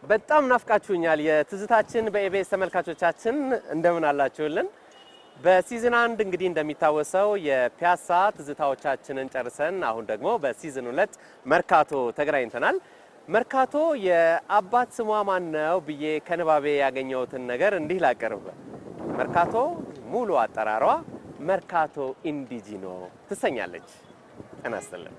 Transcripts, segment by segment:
በጣም ናፍቃችሁኛል የትዝታችን በኢቢኤስ ተመልካቾቻችን እንደምን አላችሁልን? በሲዝን 1 እንግዲህ እንደሚታወሰው የፒያሳ ትዝታዎቻችንን ጨርሰን አሁን ደግሞ በሲዝን 2 መርካቶ ተገናኝተናል። መርካቶ የአባት ስሟ ማን ነው ብዬ ከንባቤ ያገኘሁትን ነገር እንዲህ ላቀርብ። መርካቶ ሙሉ አጠራሯ መርካቶ ኢንዲጂኖ ትሰኛለች። ጤና ይስጥልን።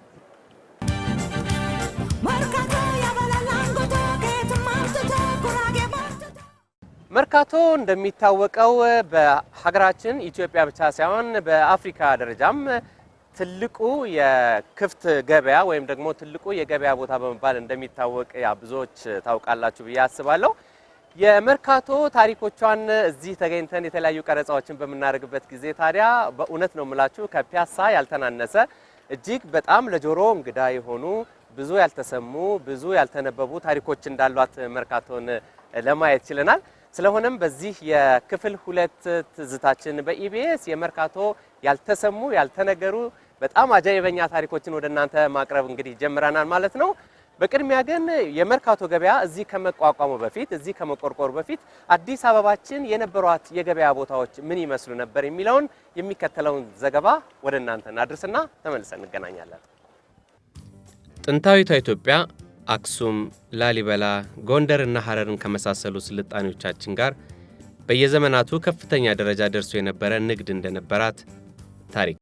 መርካቶ እንደሚታወቀው በሀገራችን ኢትዮጵያ ብቻ ሳይሆን በአፍሪካ ደረጃም ትልቁ የክፍት ገበያ ወይም ደግሞ ትልቁ የገበያ ቦታ በመባል እንደሚታወቅ ብዙዎች ታውቃላችሁ ብዬ አስባለሁ። የመርካቶ ታሪኮቿን እዚህ ተገኝተን የተለያዩ ቀረጻዎችን በመናደርግበት ጊዜ ታዲያ በእውነት ነው የምላችሁ ከፒያሳ ያልተናነሰ እጅግ በጣም ለጆሮ እንግዳ የሆኑ ብዙ ያልተሰሙ ብዙ ያልተነበቡ ታሪኮች እንዳሏት መርካቶን ለማየት ችለናል። ስለሆነም በዚህ የክፍል 2 ትዝታችን በኢቢኤስ የመርካቶ ያልተሰሙ ያልተነገሩ በጣም አጃይበኛ ታሪኮችን ወደናንተ ማቅረብ እንግዲህ ጀምረናል ማለት ነው። በቅድሚያ ግን የመርካቶ ገበያ እዚህ ከመቋቋሙ በፊት እዚህ ከመቆርቆሩ በፊት አዲስ አበባችን የነበሯት የገበያ ቦታዎች ምን ይመስሉ ነበር የሚለውን የሚከተለውን ዘገባ ወደናንተ እናድርስና ተመልሰን እንገናኛለን። ጥንታዊቷ ኢትዮጵያ አክሱም፣ ላሊበላ፣ ጎንደርና ሐረርን ከመሳሰሉ ስልጣኔዎቻችን ጋር በየዘመናቱ ከፍተኛ ደረጃ ደርሶ የነበረ ንግድ እንደነበራት ታሪክ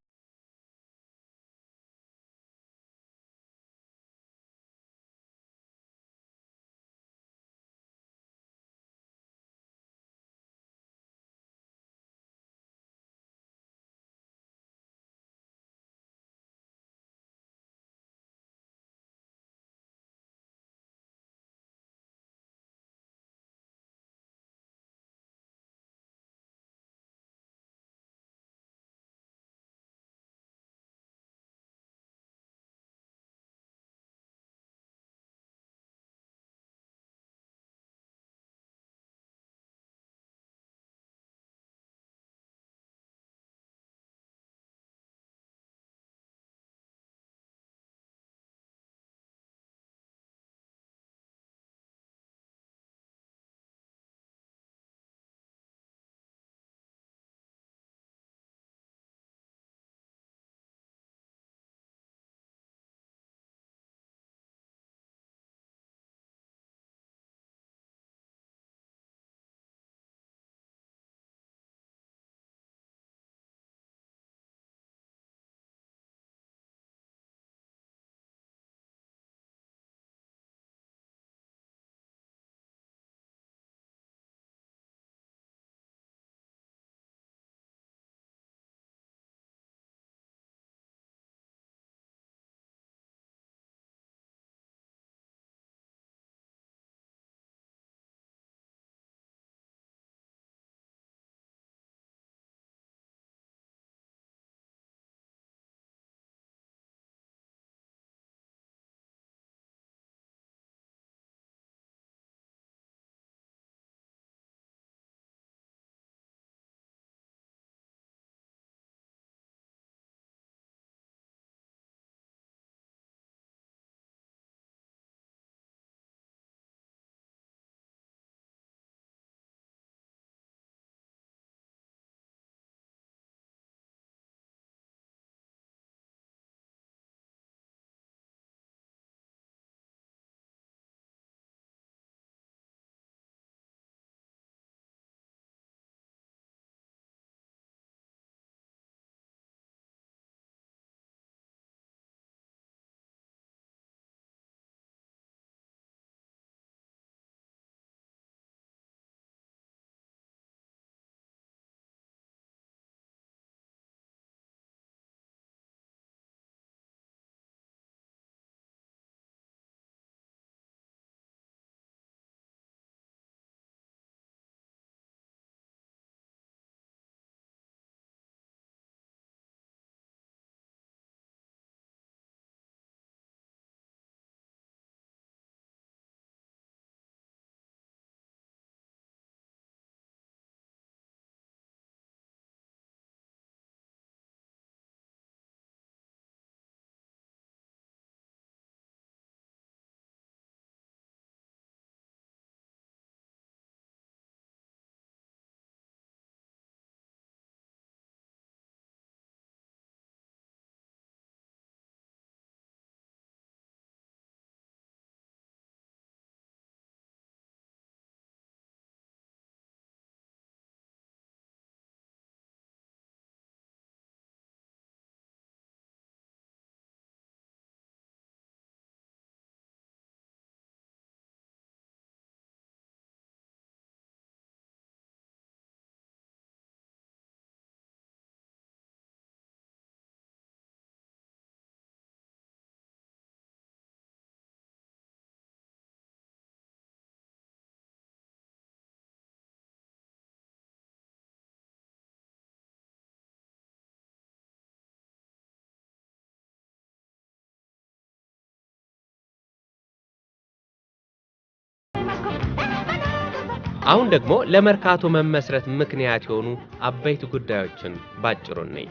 አሁን ደግሞ ለመርካቶ መመስረት ምክንያት የሆኑ አበይት ጉዳዮችን ባጭሩ ነኝ።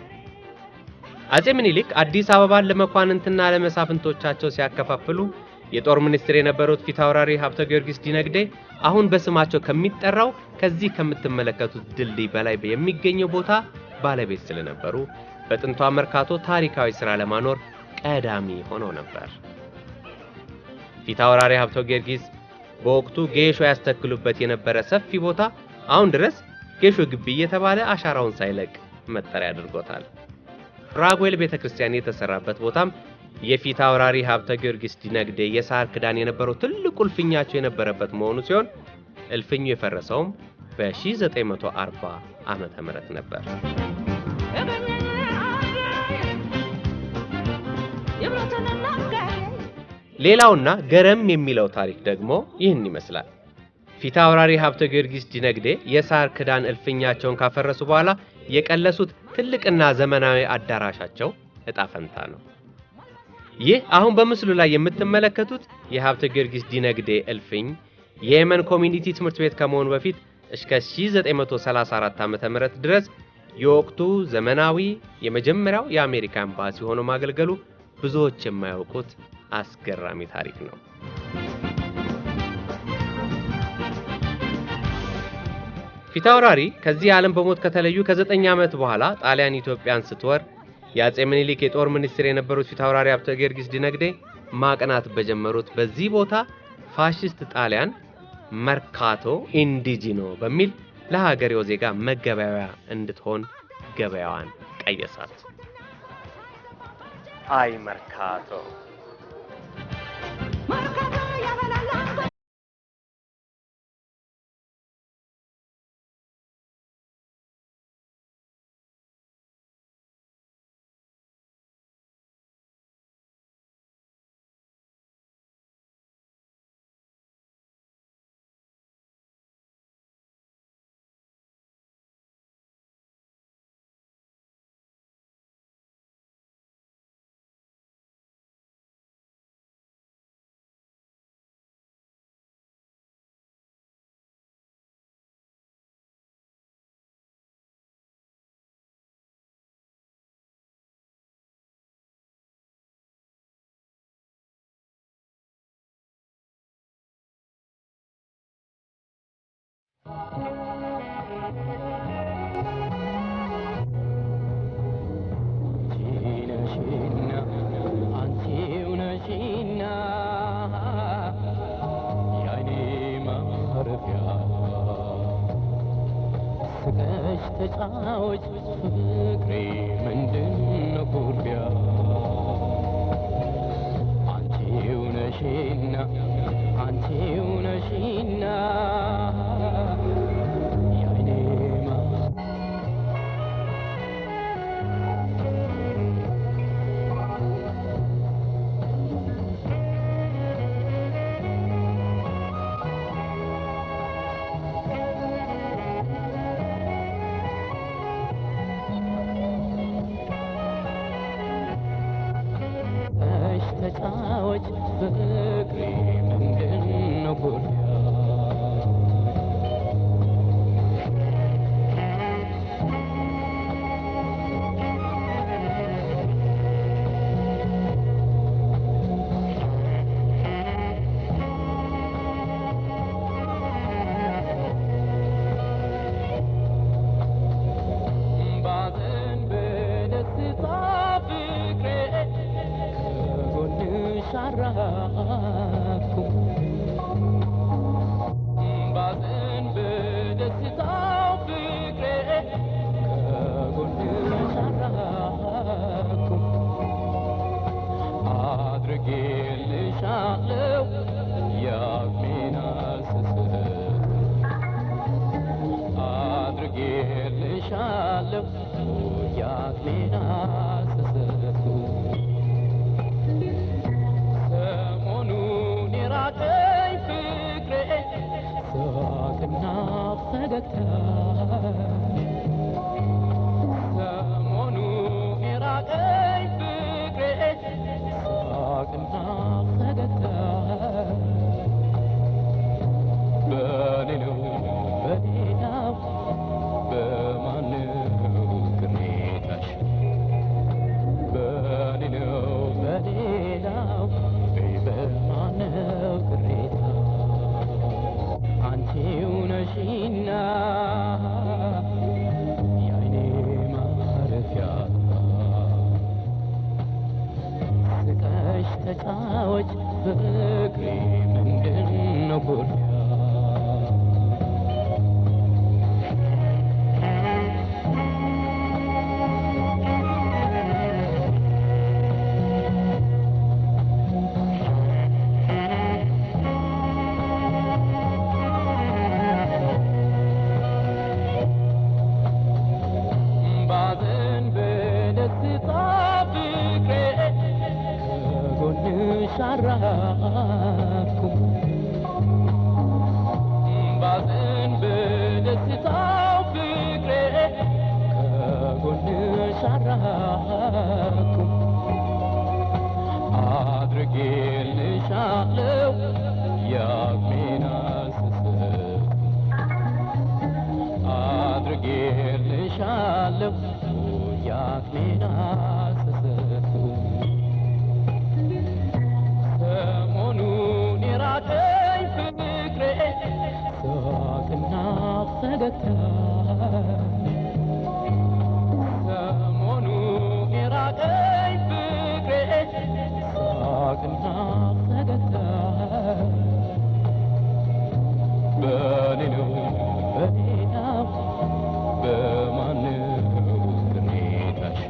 አጼ ምኒልክ አዲስ አበባን ለመኳንንትና ለመሳፍንቶቻቸው ሲያከፋፍሉ የጦር ሚኒስትር የነበሩት ፊታውራሪ ሀብተ ጊዮርጊስ ዲነግዴ አሁን በስማቸው ከሚጠራው ከዚህ ከምትመለከቱት ድልድይ በላይ የሚገኘው ቦታ ባለቤት ስለነበሩ በጥንቷ መርካቶ ታሪካዊ ሥራ ለማኖር ቀዳሚ ሆነው ነበር። ፊታውራሪ ሀብተ ጊዮርጊስ በወቅቱ ጌሾ ያስተክሉበት የነበረ ሰፊ ቦታ አሁን ድረስ ጌሾ ግቢ እየተባለ አሻራውን ሳይለቅ መጠሪያ አድርጎታል። ራጉኤል ቤተክርስቲያን የተሰራበት ቦታም የፊታውራሪ ሀብተ ጊዮርጊስ ዲነግዴ የሳር ክዳን የነበረው ትልቁ እልፍኛቸው የነበረበት መሆኑ ሲሆን እልፍኙ የፈረሰውም በ1940 ዓመተ ምህረት ነበር። ሌላውና ገረም የሚለው ታሪክ ደግሞ ይህን ይመስላል። ፊታውራሪ ሀብተ ጊዮርጊስ ዲነግዴ የሳር ክዳን እልፍኛቸውን ካፈረሱ በኋላ የቀለሱት ትልቅና ዘመናዊ አዳራሻቸው ዕጣ ፈንታ ነው። ይህ አሁን በምስሉ ላይ የምትመለከቱት የሀብተ ጊዮርጊስ ዲነግዴ እልፍኝ የየመን ኮሚኒቲ ትምህርት ቤት ከመሆኑ በፊት እስከ 1934 ዓመተ ምህረት ድረስ የወቅቱ ዘመናዊ የመጀመሪያው የአሜሪካ ኤምባሲ ሆኖ ማገልገሉ ብዙዎች የማያውቁት አስገራሚ ታሪክ ነው። ፊታውራሪ ከዚህ ዓለም በሞት ከተለዩ ከ9 ዓመት በኋላ ጣሊያን ኢትዮጵያን ስትወር የአጼ ምኒልክ የጦር ሚኒስትር የነበሩት ፊታውራሪ ሀብተ ጊዮርጊስ ዲነግዴ ማቅናት በጀመሩት በዚህ ቦታ ፋሺስት ጣሊያን መርካቶ ኢንዲጂኖ በሚል ለሀገሬው ዜጋ መገበያያ እንድትሆን ገበያዋን ቀየሳት። አይ መርካቶ ተጫወች ፍቅሬ ምንድነው ኩርቢያ አንቺው ነሽና ያይኔማ ተጫወች ፍቅሬ ምንድነው ኩርቢያ ሰሞኑን የራቀ ተጫዎች ፍቅሬ ምንድነው ጉዳይ ሻራኩም ባዘን በደስታው ፍቅሬ ከጎንሽ አራኩም አድርጌልሻለሁ የአቅሜን ስስት አድርጌልሻለሁ የአቅሜን ስስት ሰሞኑን የራቀኝ ፍቅሬ ሳቅና ፈገግታ ሰሞኑን የራቀኝ ፍቅሬ ሳቅና ፈገግታ በኔ ነው በማነው ቅሬታሽ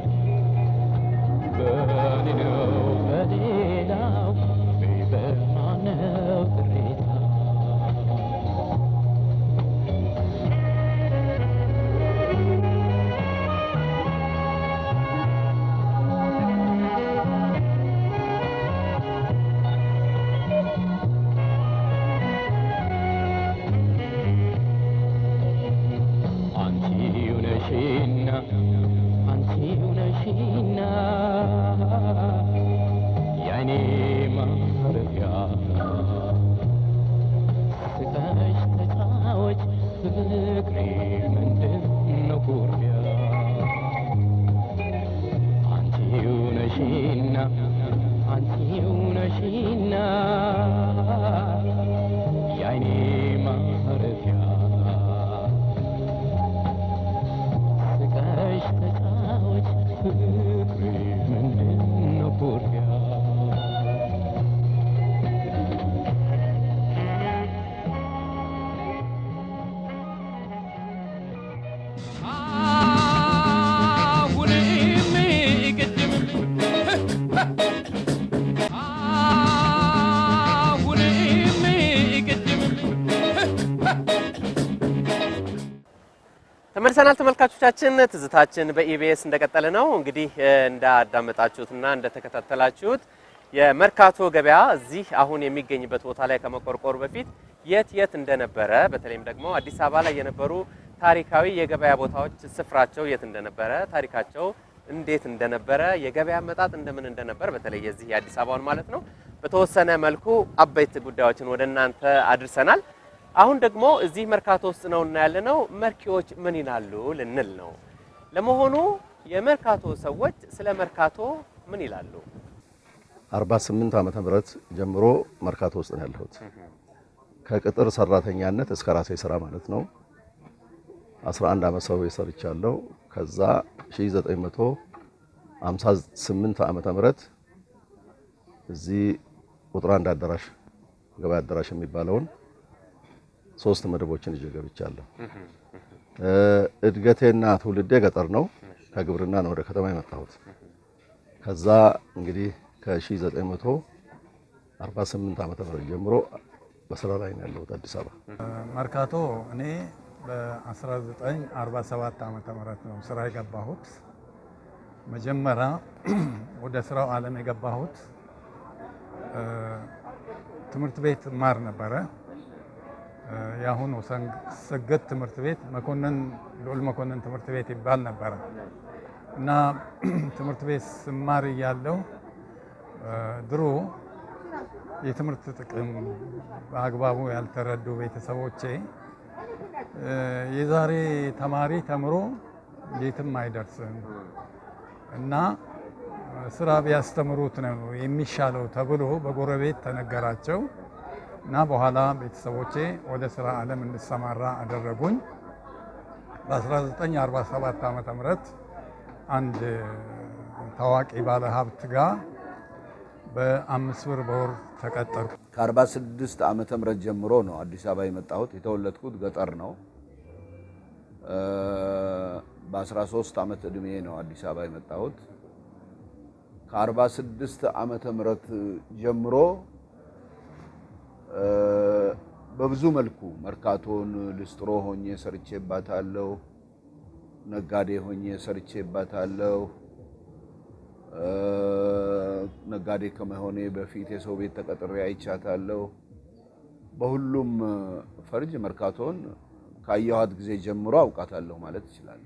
በኔ ነው በሌላው በማነው ቅሬታ አንቺው ነሽና የዓይኔ ማረፊያ ስቀሽ ተጫወች ፍቅሬ ምንድነው ኩርፊያ አንቺው ነሽና የዓይኔ ማረፊያ ስቀሽ ተጫወች ፍቅሬ ምንድነው ኩርፊያ ተመልሰናል ተመልካቾቻችን። ትዝታችን በኢቢኤስ እንደቀጠለ ነው። እንግዲህ እንዳዳመጣችሁትና እንደተከታተላችሁት የመርካቶ ገበያ እዚህ አሁን የሚገኝበት ቦታ ላይ ከመቆርቆሩ በፊት የት እንደነበረ በተለይም ደግሞ አዲስ አበባ ላይ የነበሩ ታሪካዊ የገበያ ቦታዎች ስፍራቸው የት እንደነበረ፣ ታሪካቸው እንዴት እንደነበረ፣ የገበያ መጣጥ እንደምን እንደነበር በተለይ የዚህ የአዲስ አበባውን ማለት ነው በተወሰነ መልኩ አበይት ጉዳዮችን ወደ እናንተ አድርሰናል። አሁን ደግሞ እዚህ መርካቶ ውስጥ ነው እና ያለነው መርኪዎች ምን ይላሉ ልንል ነው። ለመሆኑ የመርካቶ ሰዎች ስለ መርካቶ ምን ይላሉ? 48 ዓመተ ምህረት ጀምሮ መርካቶ ውስጥ ነው ያለሁት። ከቅጥር ሰራተኛነት እስከ ራሴ ስራ ማለት ነው 11 ዓመት ሰው ሰርቻለሁ። ከዛ 1958 ዓመተ ምህረት እዚህ ቁጥር 1 አዳራሽ ገበያ አዳራሽ የሚባለውን 3 መደቦችን ይዤ ገብቻለሁ። እድገቴና ትውልዴ ገጠር ነው። ከግብርና ነው ወደ ከተማ የመጣሁት። ከዛ እንግዲህ ከ1948 ዓመተ ምህረት ጀምሮ በስራ ላይ ነው ያለሁት አዲስ አበባ። መርካቶ እኔ በ1947 ዓመተ ምህረት ነው ስራ የገባሁት። መጀመሪያ ወደ ስራው ዓለም የገባሁት ትምህርት ቤት ማር ነበረ። ያሁን ሰገድ ትምህርት ቤት ልዑል መኮንን ትምህርት ቤት ይባል ነበረ እና ትምህርት ቤት ስማር እያለሁ ድሮ የትምህርት ጥቅም በአግባቡ ያልተረዱ ቤተሰቦቼ የዛሬ ተማሪ ተምሮ የትም አይደርስም እና ስራ ቢያስተምሩት ነው የሚሻለው ተብሎ በጎረቤት ተነገራቸው እና በኋላ ቤተሰቦቼ ወደ ስራ ዓለም እንድሰማራ አደረጉኝ። በ1947 ዓመተ ምህረት አንድ ታዋቂ ባለ ሀብት ጋር በ5 ብር በወር ተቀጠርኩ። ከ46 ዓመተ ምህረት ጀምሮ ነው አዲስ አበባ የመጣሁት። የተወለድኩት ገጠር ነው። በ13 ዓመት እድሜ ነው አዲስ አበባ የመጣሁት። ከ46 ዓመተ ምህረት ጀምሮ በብዙ መልኩ መርካቶን ልስጥሮ ሆኜ ሰርቼባታለሁ። ነጋዴ ሆኜ ሰርቼባታለሁ። ነጋዴ ከመሆኔ በፊት የሰው ቤት ተቀጥሬ አይቻታለሁ። በሁሉም ፈርጅ መርካቶን ካየኋት ጊዜ ጀምሮ አውቃታለሁ ማለት ይችላል።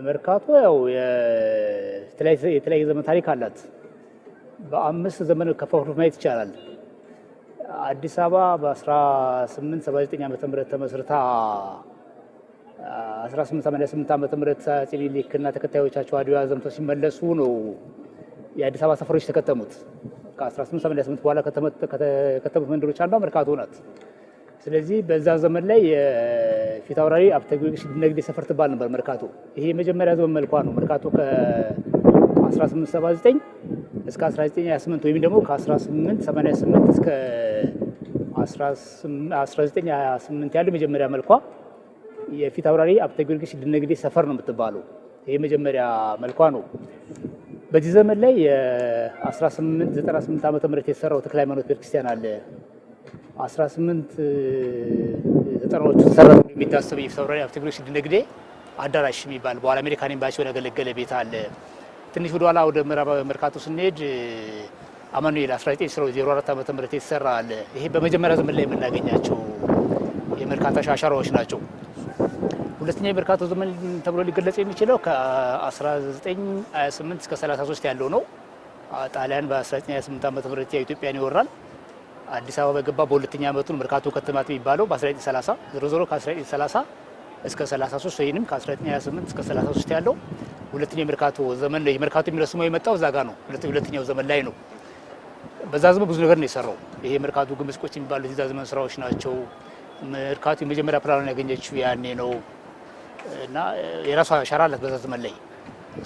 መርካቶ ያው የተለያየ ዘመን ታሪክ አላት። በ5 ዘመን ከፋፍሎ ማየት ይቻላል። አዲስ አበባ በ1879 ዓመተ ምህረት ተመስርታ 1888 ዓመተ ምህረት አፄ ምኒልክና ተከታዮቻቸው አድዋ ዘምተው ሲመለሱ ነው የአዲስ አበባ ሰፈሮች ተከተሙት። ከ1888 በኋላ ከተከተሙት መንደሮች አንዷ መርካቶ ናት። ስለዚህ በዛ ዘመን ላይ የፊት አውራሪ ሀብተ ጊዮርጊስ ዲነግዴ ሰፈር ትባል ነበር መርካቶ። ይሄ የመጀመሪያ ዘመን መልኳ ነው። መርካቶ ከ1879 እስከ 1928 ወይም ደግሞ ከ1888 እስከ 1928 ያለው የመጀመሪያ መልኳ የፊት አውራሪ ሀብተ ጊዮርጊስ ዲነግዴ ሰፈር ነው የምትባለው። ይሄ የመጀመሪያ መልኳ ነው። በዚህ ዘመን ላይ የ1898 ዓመተ ምህረት የተሰራው ተክለ ሃይማኖት ቤተክርስቲያን አለ። 1890ዎቹ ተሰራ የሚታሰብ የፊት አውራሪ ሀብተ ጊዮርጊስ ዲነግዴ አዳራሽ የሚባል በኋላ አሜሪካን ኤምባሲውን ያገለገለ ቤት አለ። ትንሽ ወደ ኋላ ወደ ምዕራብ መርካቶ ስንሄድ አማኑኤል 1904 ዓመተ ምህረት የተሰራ አለ። ይሄ በመጀመሪያ ዘመን ላይ የምናገኛቸው የመርካቶ አሻራዎች ናቸው። ሁለተኛው የመርካቶ ዘመን ተብሎ ሊገለጽ የሚችለው ከ1928 እስከ 33 ያለው ነው። ጣሊያን በ1928 ዓመተ ምህረት ኢትዮጵያን ይወራል። አዲስ አበባ በገባ በሁለተኛ ዓመቱ መርካቶ ከተማት የሚባለው በ1930 ዞሮ ከ1930 እስከ 33 ወይንም ከ1928 እስከ 33 ያለው ሁለተኛው የመርካቶ ዘመን ነው። የመርካቶ የሚለው ስሙ የመጣው እዛ ጋር ነው። ሁለተኛው ዘመን ላይ ነው። በዛ ዘመን ብዙ ነገር ነው የሰራው። ይሄ መርካቶ ግምጽቆች የሚባሉት የዛ ዘመን ስራዎች ናቸው። መርካቶ የመጀመሪያ ፕላኑን ያገኘችው ያኔ ነው እና የራሷ አሻራ አላት በዛ ዘመን ላይ።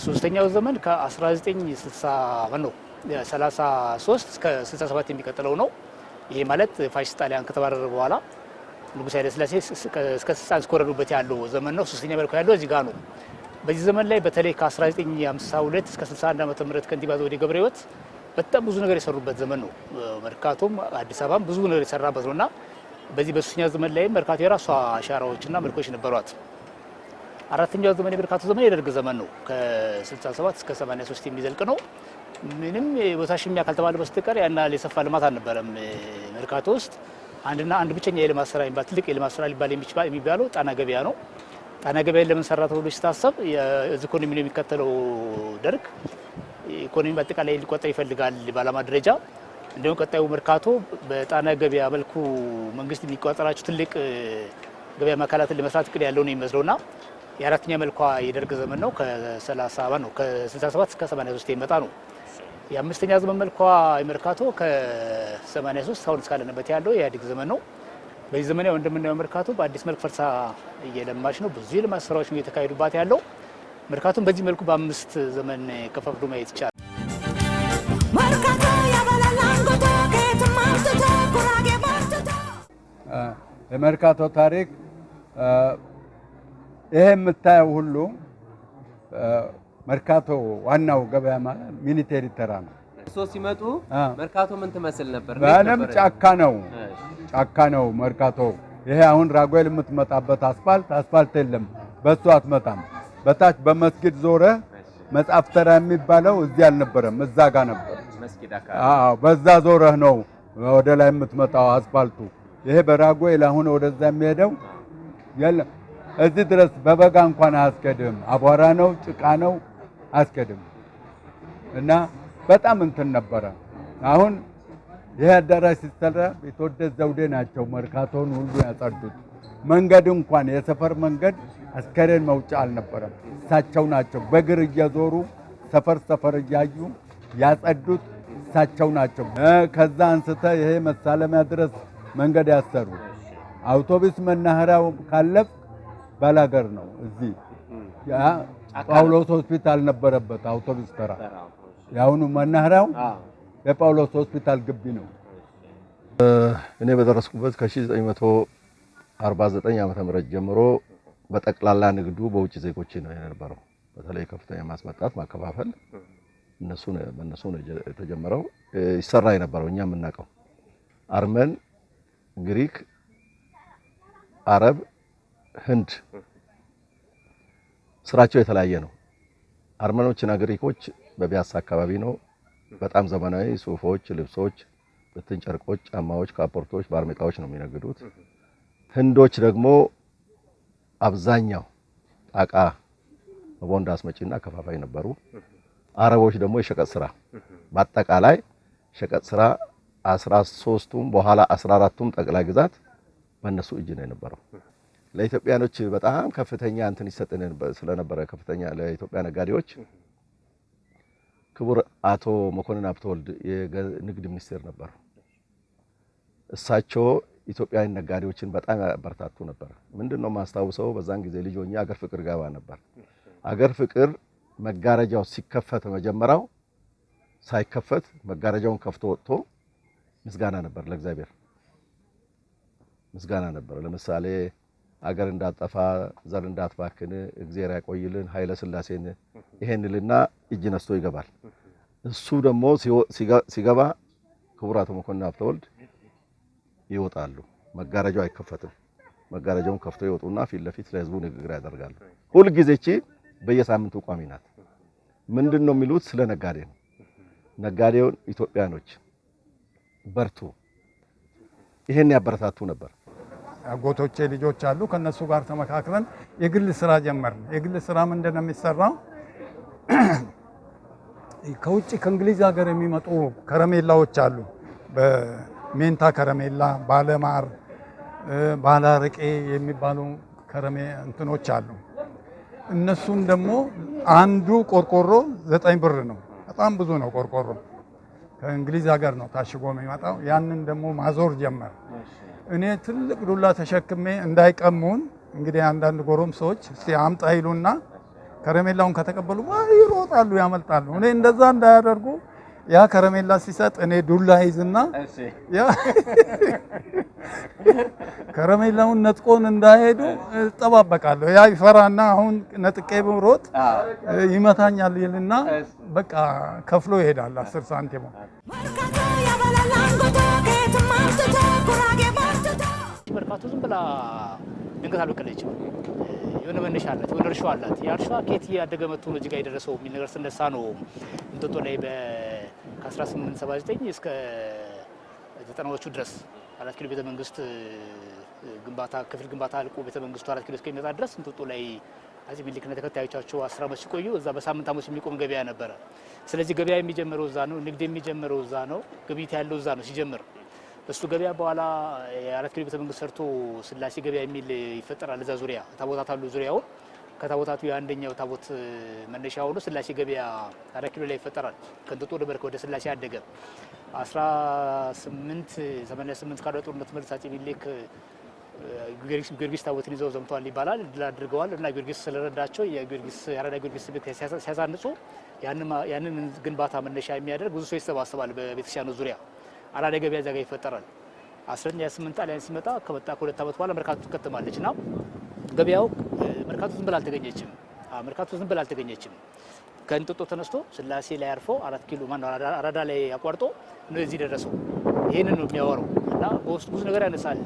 ሶስተኛው ዘመን ከ1933 እስከ 67 የሚቀጥለው ነው። ይሄ ማለት ፋሽስት ጣሊያን ከተባረረ በኋላ ንጉሥ ኃይለ ሥላሴ እስከ ስልጣን እስከወረዱበት ያለው ዘመን ነው። ሶስተኛ መልኩ ያለው እዚህ ጋር ነው። በዚህ ዘመን ላይ በተለይ ከ1952 እስከ 61 ዓመተ ምህረት ከንቲባ ዘውዴ ገብረ ሕይወት በጣም ብዙ ነገር የሰሩበት ዘመን ነው። መርካቶም አዲስ አበባም ብዙ ነገር የሰራበት ነውና በዚህ በሶስተኛ ዘመን ላይ መርካቶ የራሷ አሻራዎችና መልኮች ነበሯት። አራተኛው ዘመን የመርካቶ ዘመን የደርግ ዘመን ነው። ከ67 እስከ 83 የሚዘልቅ ነው። ምንም ቦታ ሽሚያ ካልተባለ በስተቀር ያና የሰፋ ልማት አልነበረም መርካቶ ውስጥ። አንድ ብቸኛ የልማት ስራ የሚባል ትልቅ የልማት ስራ ሊባል የሚባለው ጣና ገበያ ነው። ጣና ገበያ ለምን ሰራ ተብሎ ሲታሰብ ኢኮኖሚ ነው የሚከተለው ደርግ ኢኮኖሚ በአጠቃላይ ሊቆጠር ይፈልጋል ባለማ ደረጃ። እንደውም ቀጣዩ መርካቶ በጣና ገበያ መልኩ መንግስት የሚቆጠራቸው ትልቅ ገበያ ማዕከላትን ለመስራት እቅድ ያለው ነው የሚመስለውና የአራተኛ መልኳ የደርግ ዘመን ነው። ከ67 እስከ 83 የሚመጣ ነው። የአምስተኛ ዘመን መልኳ የመርካቶ ከ83 እስካሁን እስካለንበት ያለው የኢህአዴግ ዘመን ነው። በዚህ ዘመን ያው እንደምናየው መርካቶ በአዲስ መልክ ፈርሳ እየለማች ነው። ብዙ የልማት ስራዎች ነው እየተካሄዱባት ያለው። መርካቶን በዚህ መልኩ በ5 ዘመን ከፋፍሎ ማየት ይቻላል። የመርካቶ ታሪክ ይሄ የምታየው ሁሉ መርካቶ ዋናው ገበያ ማለት ሚሊቴሪ ተራ ነው። እርሶ ሲመጡ መርካቶ ምን ትመስል ነበር? በአለም ጫካ ነው መርካቶ። ይሄ አሁን ራጉኤል የምትመጣበት አስፋልት የለም፣ በሱ አትመጣም። በታች በመስጊድ ዞረ መጽሐፍ ተራ የሚባለው እዚህ አልነበረም፣ እዛ ጋር ነበር። በዛ ዞረህ ነው ወደ ላይ የምትመጣው አስፋልቱ። ይሄ በራጉኤል አሁን ወደዛ የሚሄደው የለም። እዚህ ድረስ በበጋ እንኳን አያስከድም። አቧራ ነው፣ ጭቃ ነው፣ አያስከድም። እና በጣም እንትን ነበረ። አሁን ይሄ አዳራሽ ሲሰራ የተወደደ ዘውዴ ናቸው መርካቶን ሁሉ ያጸዱት። መንገድ እንኳን የሰፈር መንገድ አስከሬን መውጫ አልነበረም። እሳቸው ናቸው በእግር እየዞሩ ሰፈር እያዩ ያጸዱት እሳቸው ናቸው። ከዛ አንስተ ይሄ መሳለሚያ ድረስ መንገድ ያሰሩ። አውቶቡስ መናኸሪያው ካለፍ ባላገር ነው። እዚህ ጳውሎስ ሆስፒታል ነበረበት አውቶቡስ ተራ። የአሁኑ መናኸሪያው የጳውሎስ ሆስፒታል ግቢ ነው። እኔ በደረስኩበት ከ1949 ዓመተ ምህረት ጀምሮ በጠቅላላ ንግዱ በውጭ ዜጎች ነው የነበረው። በተለይ ከፍተኛ ማስመጣት ማከፋፈል በእነሱ ነው የተጀመረው። ይሰራ የነበረው እኛ የምናውቀው አርመን፣ ግሪክ፣ አረብ፣ ህንድ ስራቸው የተለያየ ነው። አርመኖችና ግሪኮች በቢያሳ አካባቢ ነው በጣም ዘመናዊ ሱፎች፣ ልብሶች፣ በትን ጨርቆች፣ ጫማዎች፣ ካፖርቶች፣ ባርኔጣዎች ነው የሚነግዱት። ህንዶች ደግሞ አብዛኛው ጣቃ በቦንዳ አስመጪና ከፋፋይ ነበሩ። አረቦች ደግሞ የሸቀጥ ስራ በአጠቃላይ ሸቀጥ ስራ 13ቱም በኋላ 14ቱም ጠቅላይ ግዛት በእነሱ እጅ ነው የነበረው። ለኢትዮጵያኖች በጣም ከፍተኛ እንትን ይሰጥን ስለነበረ ከፍተኛ ለኢትዮጵያ ነጋዴዎች ክቡር አቶ መኮንን ሀብተወልድ የንግድ ሚኒስቴር ነበሩ። እሳቸው ኢትዮጵያዊ ነጋዴዎችን በጣም ያበረታቱ ነበር። ምንድነው ማስታውሰው በዛን ጊዜ ልጆኛ አገር ፍቅር ገባ ነበር። አገር ፍቅር መጋረጃው ሲከፈት መጀመሪያው ሳይከፈት መጋረጃውን ከፍቶ ወጥቶ ምስጋና ነበር ለእግዚአብሔር ምስጋና ነበር። ለምሳሌ አገር እንዳጠፋ ዘር እንዳትባክን እግዚአብሔር ያቆይልን ኃይለ ሥላሴን ይሄንልና እጅ ነስቶ ይገባል። እሱ ደግሞ ሲገባ ክቡር አቶ መኮንን ሀብተወልድ ይወጣሉ። መጋረጃው አይከፈትም። መጋረጃውን ከፍቶ ይወጡና ፊት ለፊት ለህዝቡ ንግግር ያደርጋሉ። ሁሉ ጊዜ እቺ በየሳምንቱ ቋሚ ናት። ምንድነው የሚሉት? ስለ ነጋዴ ነው። ነጋዴውን ኢትዮጵያኖች በርቱ ይሄን ያበረታቱ ነበር። አጎቶቼ ልጆች አሉ። ከነሱ ጋር ተመካክረን የግል ስራ ጀመርን። የግል ስራ ምንድነው የሚሰራው? ከውጭ ከእንግሊዝ ሀገር የሚመጡ ከረሜላዎች አሉ። በሜንታ ከረሜላ፣ ባለማር፣ ባላረቄ የሚባሉ እንትኖች አሉ። እነሱን ደግሞ አንዱ ቆርቆሮ 9 ብር ነው። በጣም ብዙ ነው ቆርቆሮ። ከእንግሊዝ ሀገር ነው ታሽጎ የሚመጣው። ያንን ደግሞ ማዞር ጀመር። እኔ ትልቅ ዱላ ተሸክሜ እንዳይቀሙን እንግዲህ አንዳንድ ጎረምሶች እስቲ አምጣ ይሉና ከረሜላውን ከተቀበሉ ይሮጣሉ፣ ያመልጣሉ። እኔ እንደዛ እንዳያደርጉ ያ ከረሜላ ሲሰጥ እኔ ዱላ ይዝና ያ ከረሜላውን ነጥቆን እንዳይሄዱ እጠባበቃለሁ። ያ ይፈራና አሁን ነጥቄ ብሮጥ ይመታኛል ይልና በቃ ከፍሎ ይሄዳል 10 ሳንቲም። መርካቶ ዝም ብላ ድንገት አልበቀለችም። የሆነ መነሻ አላት፣ የሆነ እርሻ አላት። ያ እርሻ ከየት ያደገ መጥቶ ነው እዚህ ጋር የደረሰው የሚል ነገር ስነሳ ነው እንጦጦ ላይ ከ1879 እስከ 90ዎቹ ድረስ 4 ኪሎ ቤተ መንግስት ግንባታ ክፍል ግንባታ አልቆ ቤተ መንግስቱ 4 ኪሎ እስከሚመጣ ድረስ እንጦጦ ላይ አዚ ሚሊክና ተከታዮቻቸው 10 ዓመት ሲቆዩ እዛ በሳምንት ሐሙስ የሚቆም ገበያ ነበረ። ስለዚህ ገበያ የሚጀምረው እዛ ነው፣ ንግድ የሚጀምረው እዛ ነው፣ ግብይት ያለው እዛ ነው ሲጀምር። እሱ ገበያ በኋላ የ4 ኪሎ ቤተ መንግስት ሰርቶ ስላሴ ገበያ የሚል ይፈጠራል። እዛ ዙሪያ ታቦታት አሉ። ዙሪያውን ከታቦታቱ የአንደኛው ታቦት መነሻ ሆኖ ስላሴ ገበያ 4 ኪሎ ላይ ይፈጠራል። ከእንጦጦ ወደ ስላሴ አደገ። 1888 ካለ ጦርነት መልስ አፄ ሚኒሊክ ጊዮርጊስ ታቦትን ይዘው ዘምተዋል ይባላል። ድል አድርገዋል እና ጊዮርጊስ ስለረዳቸው የአራዳ ጊዮርጊስ ቤት ሲያሳንጹ ያንን ግንባታ መነሻ የሚያደርግ ብዙ ሰው ይሰባሰባል በቤተክርስቲያኑ ዙሪያ። አራዳ ገበያ እዛ ጋር ይፈጠራል። 1928 ጣሊያን ሲመጣ ከመጣ ከ2 ዓመት በኋላ መርካቶ ትከተማለች እና ገበያው መርካቶ ዝም ብላ አልተገኘችም። ከእንጦጦ ተነስቶ ስላሴ ላይ አርፎ 4 ኪሎ አራዳ ላይ አቋርጦ ነው እዚህ ደረሰው። ይሄንን ነው የሚያወራው እና በውስጡ ብዙ ነገር ያነሳል።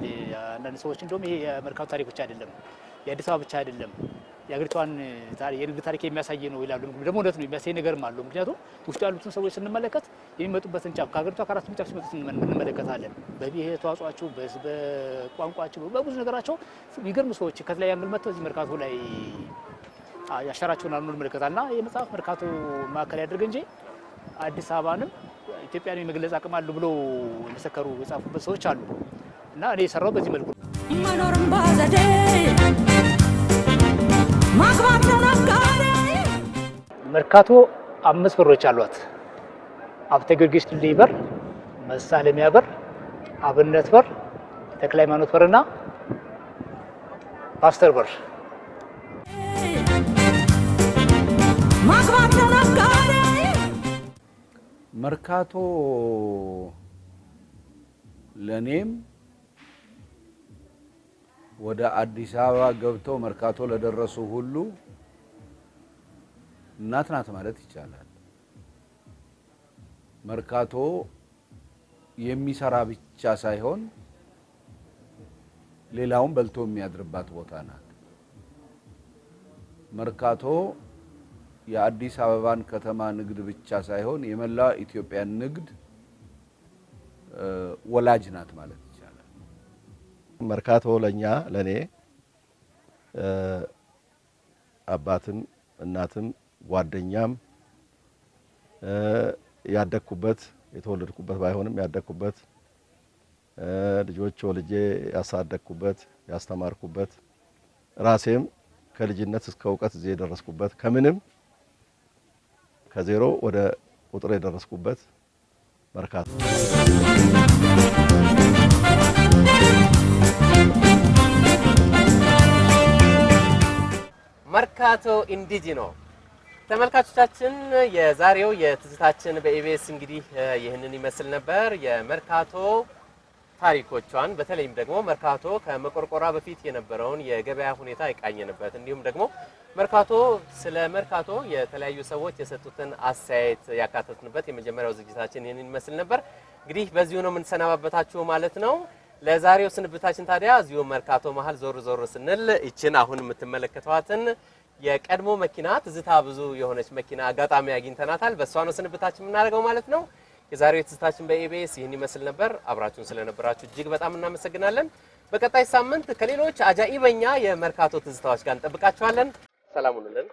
አንዳንድ ሰዎች እንደውም ይሄ የመርካቶ ታሪክ ብቻ አይደለም፣ የአዲስ አበባ ብቻ አይደለም፣ የአገሪቷን የንግድ ታሪክ የሚያሳይ ነው ይላሉ። ደግሞ እውነት ነው፣ የሚያሳይ ነገርም አለው። ምክንያቱም ውስጡ ያሉትን ሰዎች ስንመለከት የሚመጡበትን ጫፍ ከሀገሪቷ ከ4 ጫፍ ሲመጡት እንመለከታለን። በብሔር ተዋጽኦአቸው፣ በቋንቋቸው፣ በብዙ ነገራቸው የሚገርሙ ሰዎች ከተለያየ አንግል መጥተው እዚህ መርካቶ ላይ ያሻራቸውን አሉ እንመለከታልና የመጽሐፍ መርካቶ ማዕከል ያድርግ እንጂ አዲስ አበባንም ኢትዮጵያን የመግለጽ አቅም አለው ብሎ የመሰከሩ የጻፉበት ሰዎች አሉ እና እኔ የሰራው በዚህ መልኩ መኖርም ባዘዴ ማግባት ነው ነጋዴ። መርካቶ 5 በሮች አሏት። ሀብተ ጊዮርጊስ ድልድይ በር፣ መሳለሚያ በር፣ አብነት በር፣ ተክለ ሃይማኖት በርና ፓስተር በር። መርካቶ ለኔም ወደ አዲስ አበባ ገብተው መርካቶ ለደረሱ ሁሉ እናት ናት ማለት ይቻላል። መርካቶ የሚሰራ ብቻ ሳይሆን ሌላውን በልቶ የሚያድርባት ቦታ ናት። መርካቶ የአዲስ አበባን ከተማ ንግድ ብቻ ሳይሆን የመላ ኢትዮጵያ ንግድ ወላጅ ናት ማለት ይቻላል። መርካቶ ለኔ አባትም እናትም ጓደኛም ያደኩበት የተወለድኩበት ባይሆንም ያደኩበት ልጆች ወልጄ ያሳደኩበት ያስተማርኩበት ራሴም ከልጅነት እስከ ዕውቀት እዚህ የደረስኩበት ከምንም ከዜሮ ወደ ቁጥር የደረስኩበት መርካቶ መርካቶ ኢንዲጂኖ ተመልካቾቻችን የዛሬው የትዝታችን በኢቢኤስ እንግዲህ ይህንን ይመስል ነበር። የመርካቶ ታሪኮቿን በተለይም ደግሞ መርካቶ ከመቆርቆሯ በፊት የነበረውን የገበያ ሁኔታ የቃኘንበት እንዲሁም ደግሞ መርካቶ ስለ መርካቶ የተለያዩ ሰዎች የሰጡትን አስተያየት ያካተትንበት የመጀመሪያው ዝግጅታችን ይህንን ይመስል ነበር። እንግዲህ በዚሁ ነው የምንሰናባበታችሁ ማለት ነው። ለዛሬው ስንብታችን ታዲያ እዚሁ መርካቶ መሀል ዞር ዞር ስንል ይችን አሁን የምትመለከቷትን የቀድሞ መኪና ትዝታ ብዙ የሆነች መኪና አጋጣሚ አግኝተናታል። በእሷ ነው ስንብታችን የምናደርገው ማለት ነው። የዛሬው ትዝታችን በኢቢኤስ ይህን ይመስል ነበር። አብራችሁን ስለነበራችሁ እጅግ በጣም እናመሰግናለን። በቀጣይ ሳምንት ከሌሎች አጃኢበኛ የመርካቶ ትዝታዎች ጋር እንጠብቃችኋለን። ሰላም ሁኑልን።